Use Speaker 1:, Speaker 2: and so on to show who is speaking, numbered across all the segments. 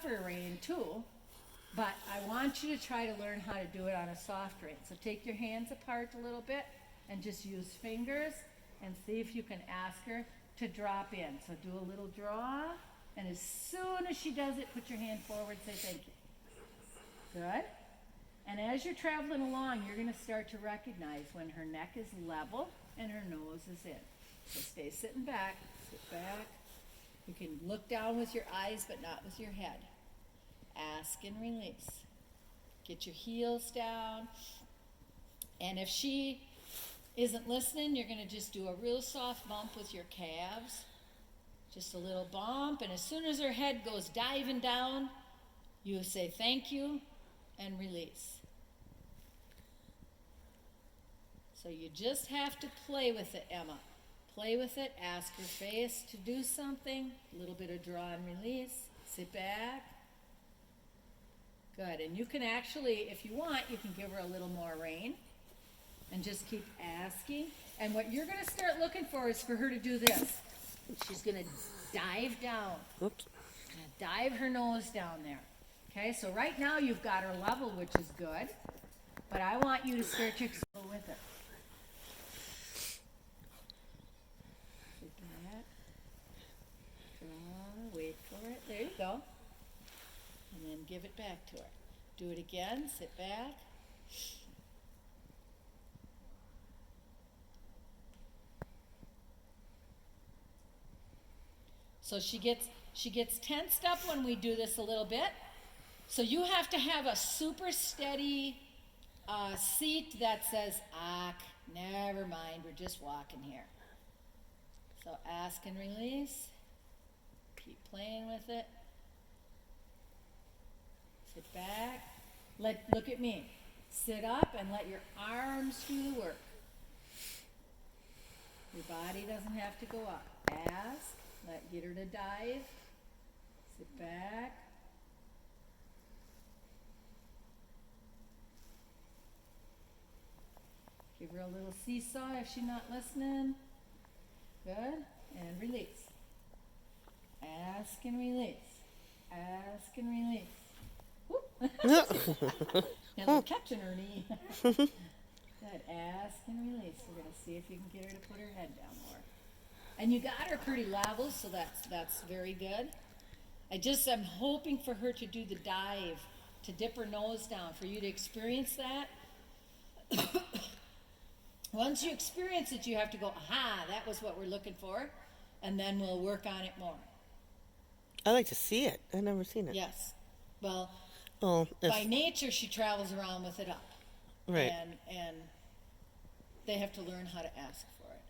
Speaker 1: tougher rein too, but I want you to try to learn how to do it on a soft rein. So take your hands apart a little bit and just use fingers and see if you can ask her to drop in. So do a little draw, and as soon as she does it, put your hand forward, say thank you. Good. And as you're traveling along, you're going to start to recognize when her neck is level and her nose is in. So stay sitting back, sit back. You can look down with your eyes, but not with your head. Ask and release. Get your heels down. And if she isn't listening, you're going to just do a real soft bump with your calves. Just a little bump. And as soon as her head goes diving down, you say thank you and release. So you just have to play with it, Emma. Play with it, ask her face to do something, a little bit of draw and release, sit back. Good, and you can actually, if you want, you can give her a little more rein and just keep asking. And what you're gonna start looking for is for her to do this. She's gonna dive down.
Speaker 2: Oops.
Speaker 1: Dive her nose down there. Okay, so right now you've got her level, which is good, but I want you to start to explore with it. Wait for it. There you go. And then give it back to her. Do it again. Sit back. So she gets tensed up when we do this a little bit. So you have to have a super steady seat that says, never mind, we're just walking here. So ask and release. Keep playing with it. Sit back. Look at me. Sit up and let your arms do the work. Your body doesn't have to go up. Ask. Get her to dive. Sit back. Give her a little seesaw if she's not listening. Good. And release. Ask and release. Ask and release. Whoop. Now we're catching her knee. Good. Ask and release. We're going to see if you can get her to put her head down more. And you got her pretty level, so that's very good. I'm hoping for her to do the dive, to dip her nose down, for you to experience that. Once you experience it, you have to go, aha, that was what we're looking for, and then we'll work on it more.
Speaker 2: I like to see it. I've never seen it.
Speaker 1: Yes. Well,
Speaker 2: by
Speaker 1: nature, she travels around with it up.
Speaker 2: Right.
Speaker 1: And they have to learn how to ask for it.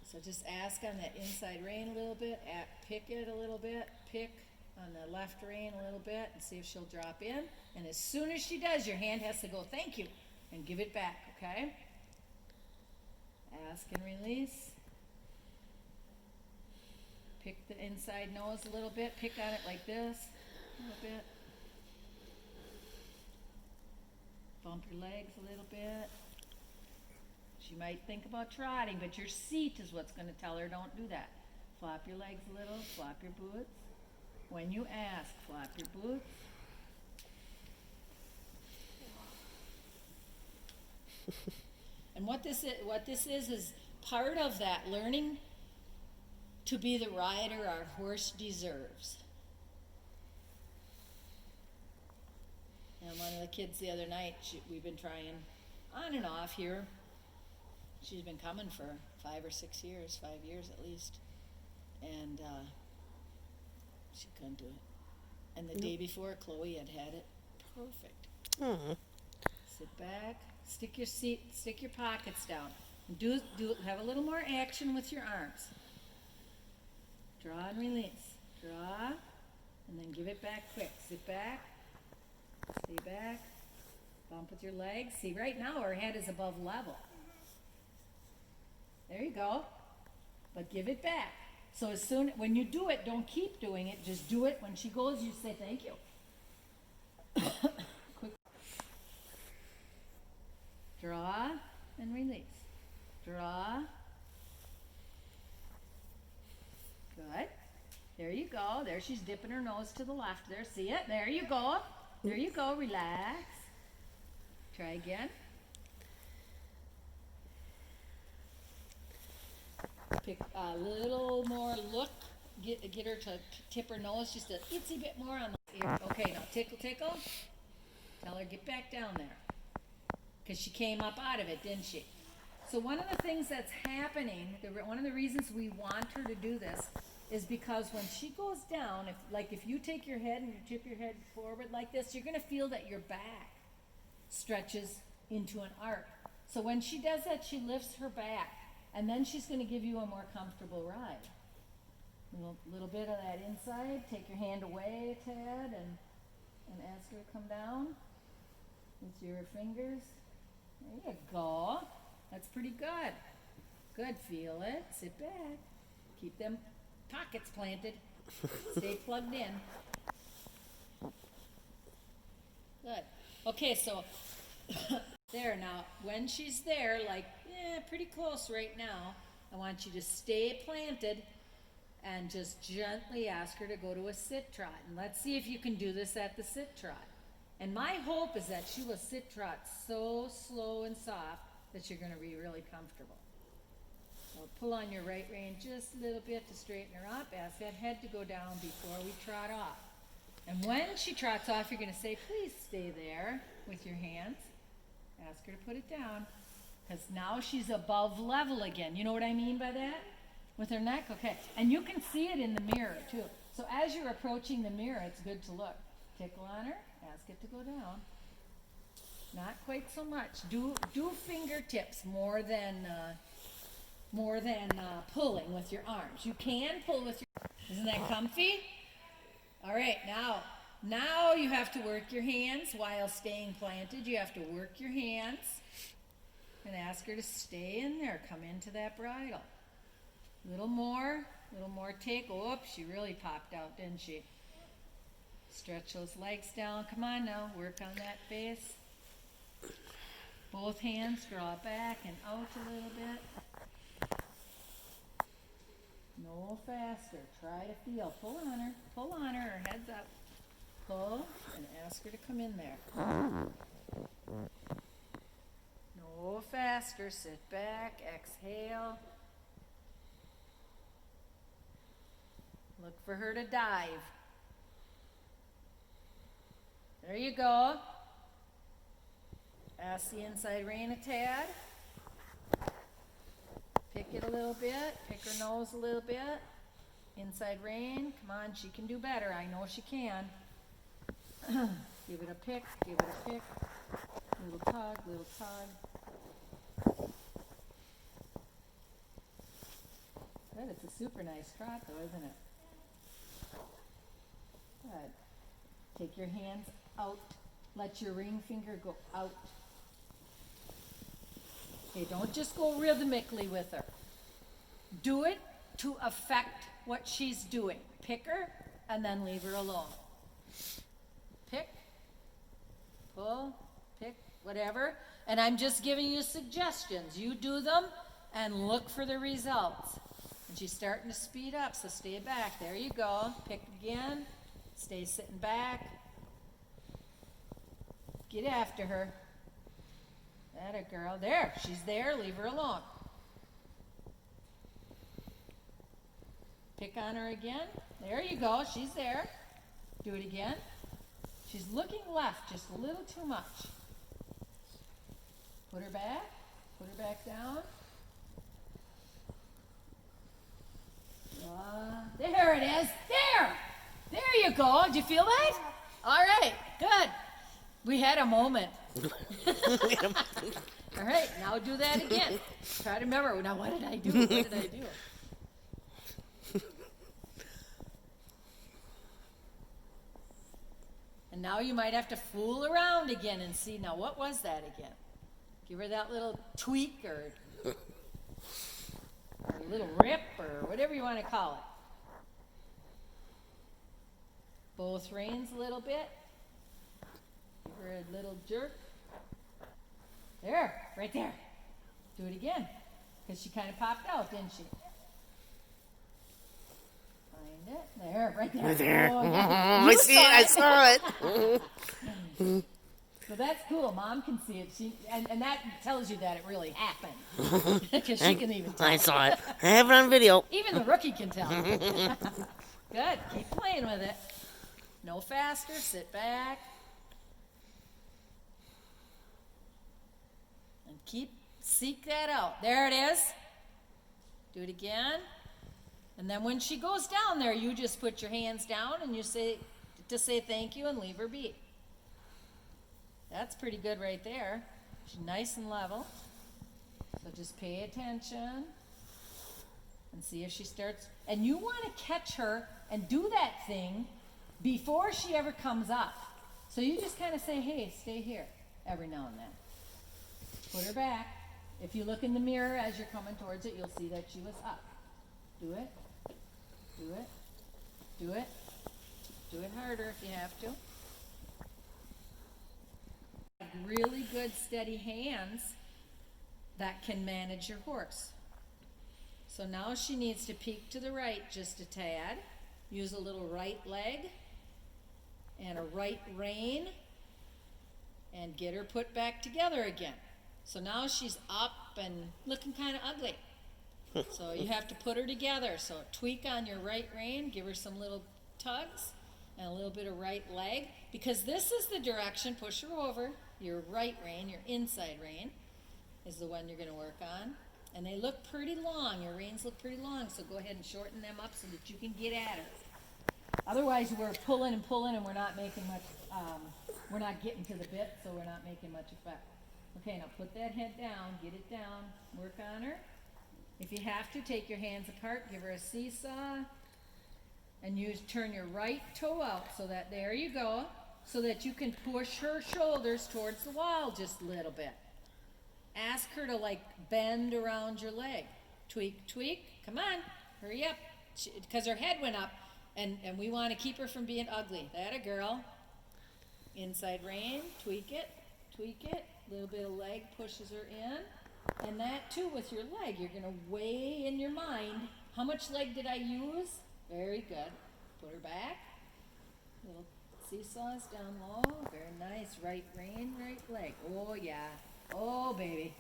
Speaker 1: So just ask on that inside rein a little bit, pick it a little bit, pick on the left rein a little bit, and see if she'll drop in. And as soon as she does, your hand has to go, thank you, and give it back, okay? Ask and release. Pick the inside nose a little bit. Pick on it like this a little bit. Bump your legs a little bit. She might think about trotting, but your seat is what's going to tell her don't do that. Flop your legs a little. Flop your boots. When you ask, flop your boots. And what this is part of that learning to be the rider our horse deserves. And one of the kids the other night, we've been trying on and off here. She's been coming for 5 or 6 years, 5 years at least. And she couldn't do it. And the day before, Chloe had it perfect.
Speaker 2: Aww.
Speaker 1: Sit back, stick your pockets down. And have a little more action with your arms. Draw and release. Draw, and then give it back quick. Sit back, stay back, bump with your legs. See, right now her head is above level. There you go. But give it back. So when you do it, don't keep doing it. Just do it. When she goes, you say thank you. Quick. Draw and release. Draw. Good. There you go. go. There, she's dipping her nose to the left. There, see it? There you go. There you go. Relax. Try again. Pick a little more look. Get her to tip her nose just a itsy bit more on the ear. Okay, now tickle, tickle. Tell her get back down there. Because she came up out of it, didn't she? So one of the things that's happening, one of the reasons we want her to do this is because when she goes down, if you take your head and you tip your head forward like this, you're going to feel that your back stretches into an arc. So when she does that, she lifts her back, and then she's going to give you a more comfortable ride. Little bit of that inside. Take your hand away, Tad, and ask her to come down with your fingers. There you go. That's pretty good. Good. Feel it. Sit back. Keep them pockets planted. Stay plugged in. Good. Okay, so there now. When she's there, pretty close right now, I want you to stay planted and just gently ask her to go to a sit trot. And let's see if you can do this at the sit trot. And my hope is that she will sit trot so slow and soft that you're going to be really comfortable. So pull on your right rein just a little bit to straighten her up. Ask that head to go down before we trot off. And when she trots off, you're going to say, please stay there with your hands. Ask her to put it down, because now she's above level again. You know what I mean by that? With her neck? Okay. And you can see it in the mirror, too. So as you're approaching the mirror, it's good to look. Tickle on her. Ask it to go down. Not quite so much. Do fingertips more than pulling with your arms. You can pull with your. Isn't that comfy? All right. Now you have to work your hands while staying planted. You have to work your hands and ask her to stay in there. Come into that bridle. Little more take. Oops, she really popped out, didn't she? Stretch those legs down. Come on now, work on that face. Both hands, draw it back and out a little bit. No faster. Try to feel. Pull on her, head's up. Pull and ask her to come in there. No faster. Sit back, exhale. Look for her to dive. There you go. Ask the inside rein a tad. Pick it a little bit. Pick her nose a little bit. Inside rein. Come on, she can do better. I know she can. Give it a pick. Give it a pick. Little tug, little tug. Good. It's a super nice trot, though, isn't it? Good. Take your hands out. Let your ring finger go out. Okay, don't just go rhythmically with her. Do it to affect what she's doing. Pick her and then leave her alone. Pick, pull, pick, whatever. And I'm just giving you suggestions. You do them and look for the results. And she's starting to speed up, so stay back. There you go. Pick again. Stay sitting back. Get after her. That a girl. There. She's there. Leave her alone. Pick on her again. There you go. She's there. Do it again. She's looking left just a little too much. Put her back. Put her back down. There it is. There. There you go. Did you feel that? All right. Good. We had a moment. All right. Now do that again. Try to remember. Now what did I do? What did I do? And now you might have to fool around again and see, now what was that again? Give her that little tweak or a little rip or whatever you want to call it. Both reins a little bit. Give her a little jerk. There, right there. Do it again. Because she kind of popped out, didn't she? Find Find it. There, right there.
Speaker 2: Right there.
Speaker 1: Oh,
Speaker 2: Oh,
Speaker 1: yeah.
Speaker 2: I
Speaker 1: You
Speaker 2: see it. I saw it.
Speaker 1: So that's cool. Mom can see it. And that tells you that it really happened. Because she can even tell.
Speaker 2: I saw it. I have it on video.
Speaker 1: Even the rookie can tell. Good. Keep playing with it. No faster. Sit back. And seek that out. There it is. Do it again. And then when she goes down there, you just put your hands down and you say thank you and leave her be. That's pretty good right there. She's nice and level. So just pay attention and see if she starts. And you want to catch her and do that thing before she ever comes up. So you just kind of say, hey, stay here every now and then. Put her back. If you look in the mirror as you're coming towards it, you'll see that she was up. Do it. Do it. Do it. Do it harder if you have to. Really good steady hands that can manage your horse. So now she needs to peek to the right just a tad. Use a little right leg and a right rein and get her put back together again. So now she's up and looking kind of ugly. So you have to put her together. So tweak on your right rein, give her some little tugs and a little bit of right leg, because this is the direction. Push her over. Your right rein, your inside rein, is the one you're going to work on. And they look pretty long. Your reins look pretty long, so go ahead and shorten them up so that you can get at her. Otherwise, we're pulling and pulling, and we're not making much, we're not getting to the bit, so we're not making much effect. Okay, now put that head down, get it down, work on her. If you have to, take your hands apart, give her a seesaw, and turn your right toe out so that, there you go, so that you can push her shoulders towards the wall just a little bit. Ask her to like bend around your leg. Tweak, tweak, come on, hurry up, because her head went up, and we want to keep her from being ugly. That a girl. Inside rein, tweak it, a little bit of leg pushes her in. And that too with your leg, you're going to weigh in your mind, how much leg did I use? Very good. Put her back. Little seesaws down low. Very nice. Right rein, right leg. Oh, yeah. Oh, baby.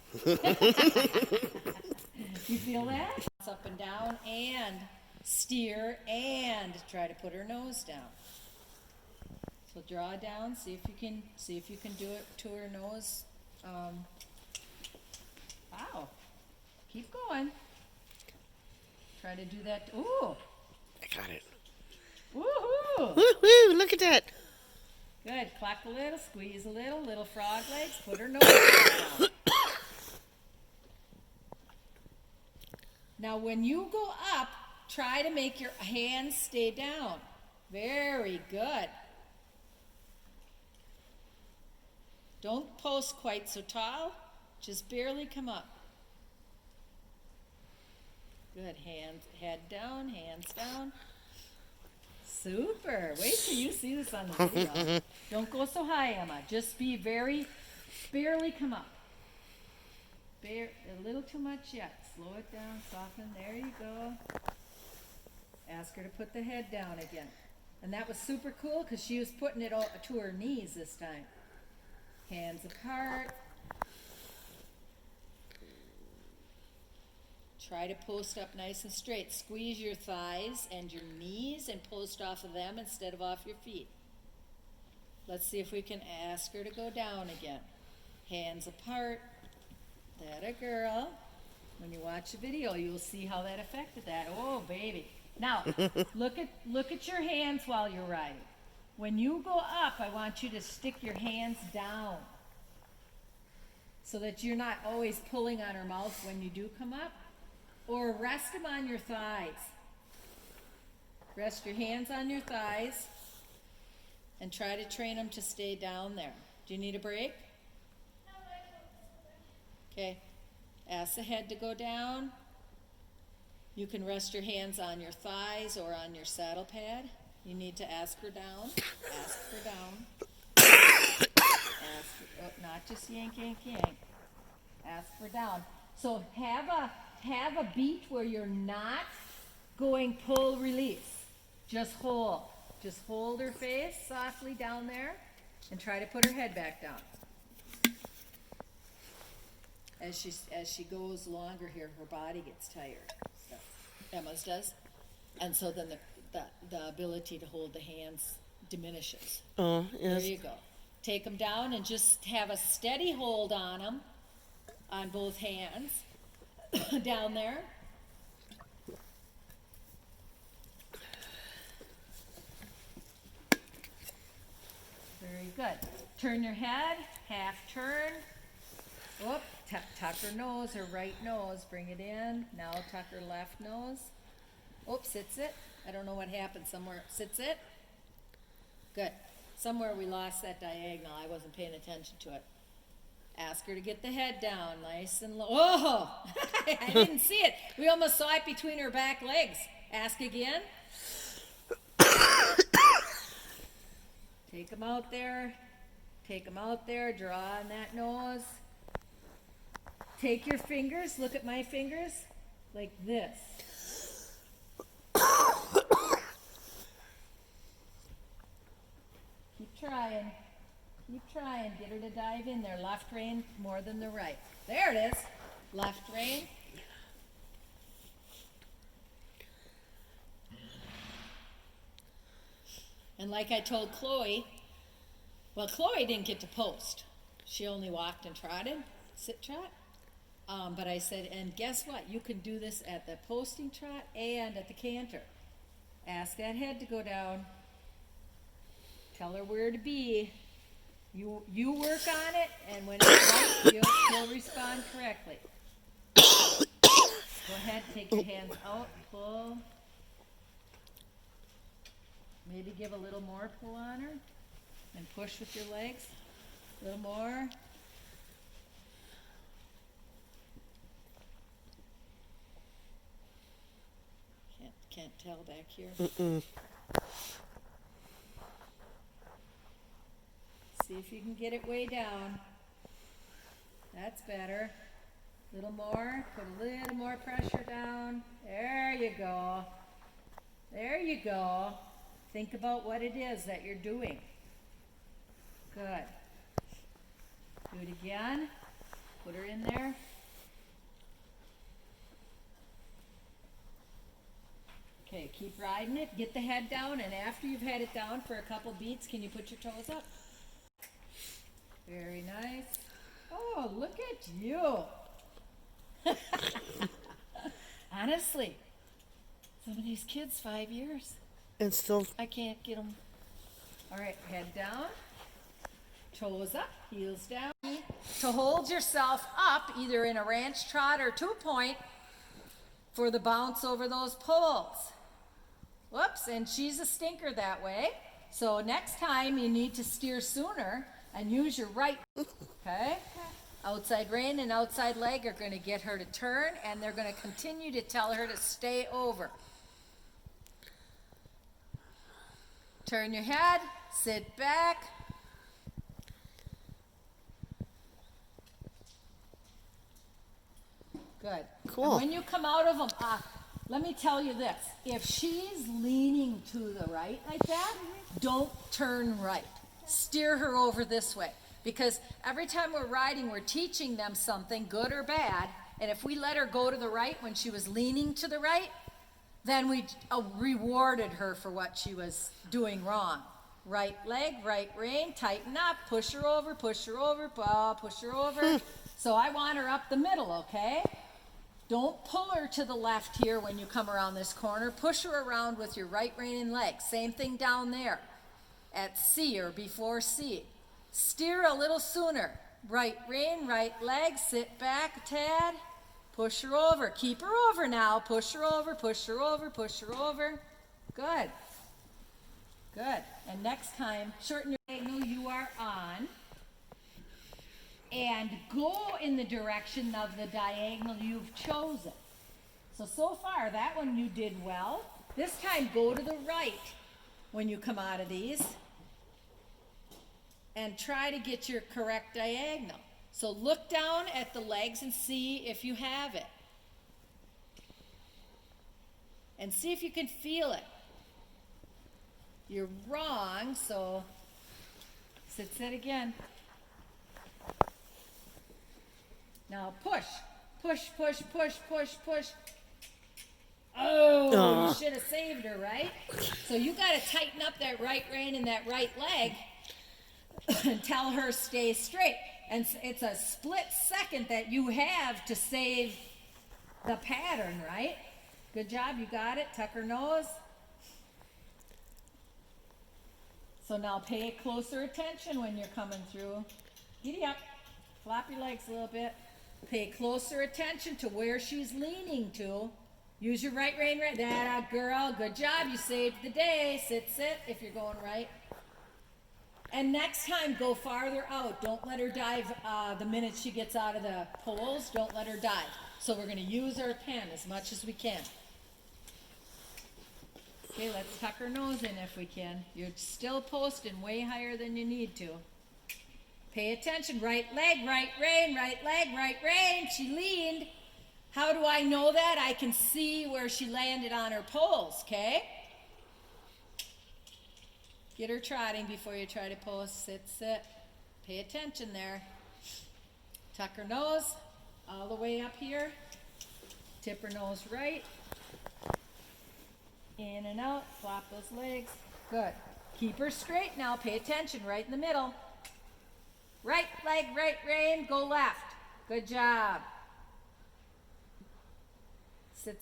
Speaker 1: You feel that? Up and down and steer and try to put her nose down. So draw down. See if you can do it to her nose. Wow. Keep going. Try to do that. Ooh.
Speaker 2: I got it.
Speaker 1: Woohoo!
Speaker 2: Woohoo! Look at that.
Speaker 1: Good. Clap a little, squeeze a little frog legs, put her nose down. Now when you go up, try to make your hands stay down. Very good. Don't post quite so tall, just barely come up. Good. Head down, hands down. Super. Wait till you see this on the video. Don't go so high, Emma. Just be barely come up. A little too much yet. Slow it down, soften. There you go. Ask her to put the head down again. And that was super cool because she was putting it all to her knees this time. Hands apart. Try to post up nice and straight. Squeeze your thighs and your knees and post off of them instead of off your feet. Let's see if we can ask her to go down again. Hands apart. That a girl. When you watch the video, you'll see how that affected that. Oh, baby. Now, look at your hands while you're riding. When you go up, I want you to stick your hands down so that you're not always pulling on her mouth when you do come up. Or rest them on your thighs. Rest your hands on your thighs and try to train them to stay down there. Do you need a break? Okay. Ask the head to go down. You can rest your hands on your thighs or on your saddle pad. You need to ask her down. Ask her down. Not just yank, yank, yank. Ask her down. So have a beat where you're not going pull release. Just hold. Just hold her face softly down there and try to put her head back down. As she goes longer here, her body gets tired. So, Emma's does. And so then the ability to hold the hands diminishes.
Speaker 2: Oh, yes.
Speaker 1: There you go. Take them down and just have a steady hold on them, on both hands, down there. Very good. Turn your head, half turn. Whoop, tuck her nose, her right nose, bring it in. Now tuck her left nose. Oops, sits it. I don't know what happened somewhere. Sits it. Good. Somewhere we lost that diagonal. I wasn't paying attention to it. Ask her to get the head down, nice and low. Oh, I didn't see it. We almost saw it between her back legs. Ask again. Take them out there. Take them out there. Draw on that nose. Take your fingers. Look at my fingers. Like this. Keep trying. Keep trying. Get her to dive in there. Left rein more than the right. There it is. Left rein. And like I told Chloe, well, Chloe didn't get to post. She only walked and trotted, sit trot. But I said, and guess what? You can do this at the posting trot and at the canter. Ask that head to go down. Tell her where to be. You work on it, and when it's right, you'll respond correctly. Go ahead, take your hands out, pull. Maybe give a little more pull on her, and push with your legs. A little more. Can't tell back here. See if you can get it way down. That's better. A little more. Put a little more pressure down. There you go. There you go. Think about what it is that you're doing. Good. Do it again. Put her in there. Okay, keep riding it. Get the head down, and after you've had it down for a couple beats, can you put your toes up? Very nice. Oh, look at you. Honestly, some of these kids, 5 years.
Speaker 2: And still.
Speaker 1: I can't get them. All right, head down. Toes up, heels down. To hold yourself up, either in a ranch trot or 2-point, for the bounce over those poles. Whoops, and she's a stinker that way. So next time you need to steer sooner and use your right, okay? Outside rein and outside leg are going to get her to turn, and they're going to continue to tell her to stay over. Turn your head, sit back. Good.
Speaker 2: Cool.
Speaker 1: And when you come out of them, let me tell you this. If she's leaning to the right like that, don't turn right. Steer her over this way. Because every time we're riding, we're teaching them something, good or bad. And if we let her go to the right when she was leaning to the right, then we rewarded her for what she was doing wrong. Right leg, right rein, tighten up, push her over, push her over, push her over. So I want her up the middle, okay? Don't pull her to the left here when you come around this corner. Push her around with your right rein and leg. Same thing down there at C or before C. Steer a little sooner. Right rein, right leg, sit back a tad. Push her over. Keep her over now. Push her over, push her over, push her over. Good. Good. And next time, shorten your angle you are on. And go in the direction of the diagonal you've chosen. So far, that one you did well. This time, go to the right when you come out of these. And try to get your correct diagonal. So look down at the legs and see if you have it. And see if you can feel it. You're wrong, so sit again. Now push, push, push, push, push, push. Oh, you should have saved her, right? So you got to tighten up that right rein and that right leg and tell her stay straight. And it's a split second that you have to save the pattern, right? Good job, you got it. Tuck her nose. So now pay closer attention when you're coming through. Giddy up. Flop your legs a little bit. Pay closer attention to where she's leaning to. Use your right rein, right. That girl. Good job. You saved the day. Sit if you're going right. And next time, go farther out. Don't let her dive the minute she gets out of the poles. Don't let her dive. So we're going to use our pen as much as we can. Okay, let's tuck her nose in if we can. You're still posting way higher than you need to. Pay attention. Right leg, right rein, right leg, right rein. She leaned. How do I know that? I can see where she landed on her poles, okay? Get her trotting before you try to post. Sit. Pay attention there. Tuck her nose all the way up here. Tip her nose right. In and out. Flop those legs. Good. Keep her straight now. Pay attention. Right in the middle. Right leg, right rein. Go left. Good job. Sit.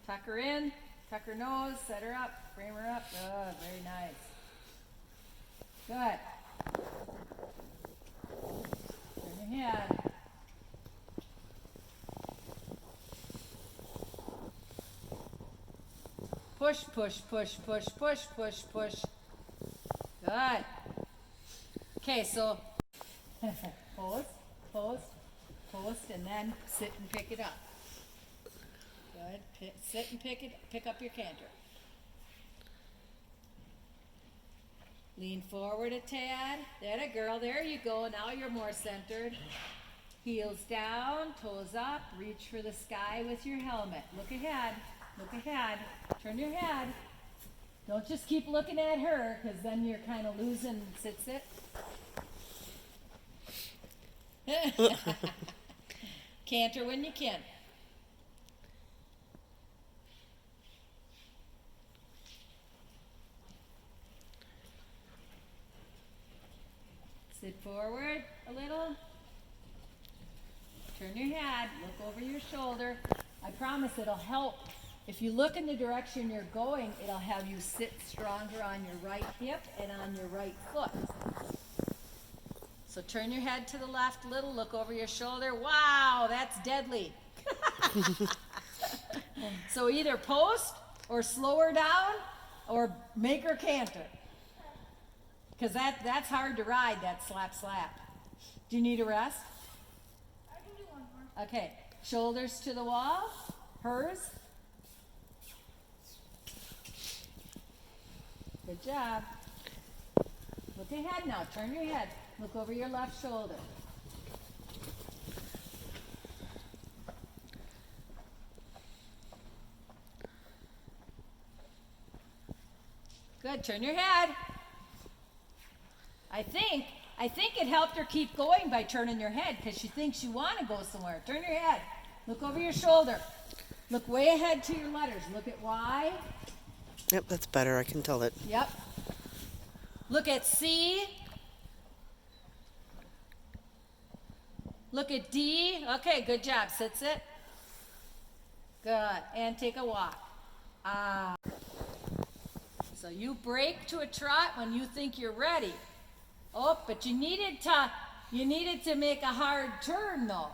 Speaker 1: Tuck her in, tuck her nose, set her up, frame her up. Good, very nice. Good. Turn your head. Push, push, push, push, push, push, push. Good. Okay, so post, and then sit and pick it up. Good. Sit and pick up your canter. Lean forward a tad. That a girl. There you go. Now you're more centered. Heels down, toes up. Reach for the sky with your helmet. Look ahead. Look ahead. Turn your head. Don't just keep looking at her, because then you're kind of losing. Sit. Canter when you can. Sit forward a little. Turn your head. Look over your shoulder. I promise it'll help. If you look in the direction you're going, it'll have you sit stronger on your right hip and on your right foot. So turn your head to the left a little, look over your shoulder. Wow, that's deadly. So either post or slow her down or make her canter. Because that's hard to ride, that slap. Do you need a rest?
Speaker 3: I can do one more.
Speaker 1: Okay, shoulders to the wall, hers. Good job. Look ahead now, turn your head. Look over your left shoulder. Good, turn your head. I think it helped her keep going by turning your head because she thinks you want to go somewhere. Turn your head. Look over your shoulder. Look way ahead to your letters. Look at Y.
Speaker 2: Yep, that's better. I can tell it.
Speaker 1: Yep. Look at C. Look at D. Okay, good job. Sit. Good. And take a walk. So you break to a trot when you think you're ready. Oh, but you needed to make a hard turn though.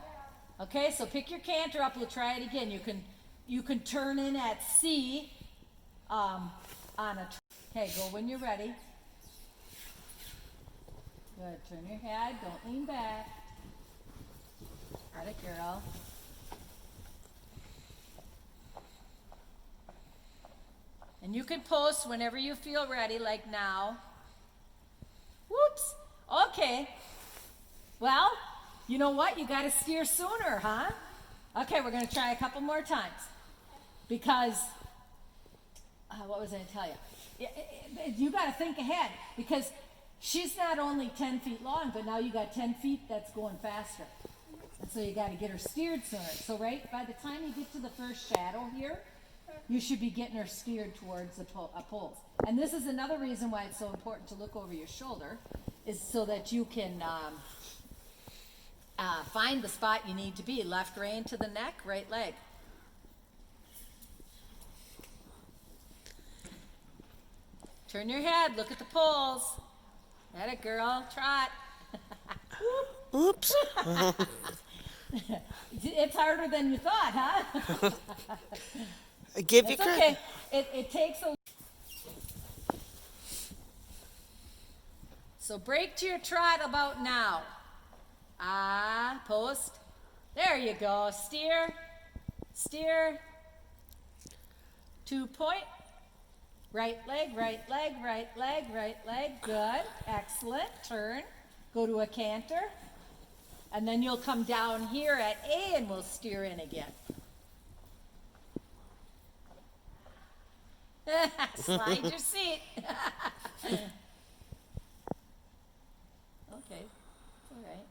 Speaker 1: Okay, so pick your canter up. We'll try it again. You can turn in at C on a. Okay, go when you're ready. Good. Turn your head. Don't lean back. Got it, girl. And you can post whenever you feel ready, like now. Whoops. Okay. Well, you know what? You got to steer sooner, huh? Okay, we're going to try a couple more times. because, what was I gonna tell you? You gotta think ahead, because she's not only 10 feet long, but now you got 10 feet that's going faster. And so you gotta get her steered sooner. So right, by the time you get to the first shadow here, you should be getting her steered towards the poles. And this is another reason why it's so important to look over your shoulder, is so that you can find the spot you need to be. Left rein to the neck, right leg. Turn your head, look at the poles. That it, girl, trot.
Speaker 2: Oops.
Speaker 1: It's harder than you thought, huh?
Speaker 2: I give you
Speaker 1: It's
Speaker 2: credit.
Speaker 1: okay. It takes a. So break to your trot about now. Post. There you go. Steer. Steer. 2 point. Right leg, right leg, right leg, right leg. Good. Excellent. Turn. Go to a canter. And then you'll come down here at A and we'll steer in again. Slide your seat. Okay. It's all right.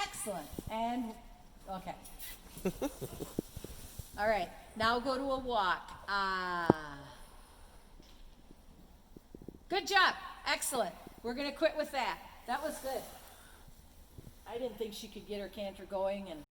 Speaker 1: Excellent. And, okay. All right. Now go to a walk. Good job. Excellent. We're going to quit with that. That was good. I didn't think she could get her canter going, and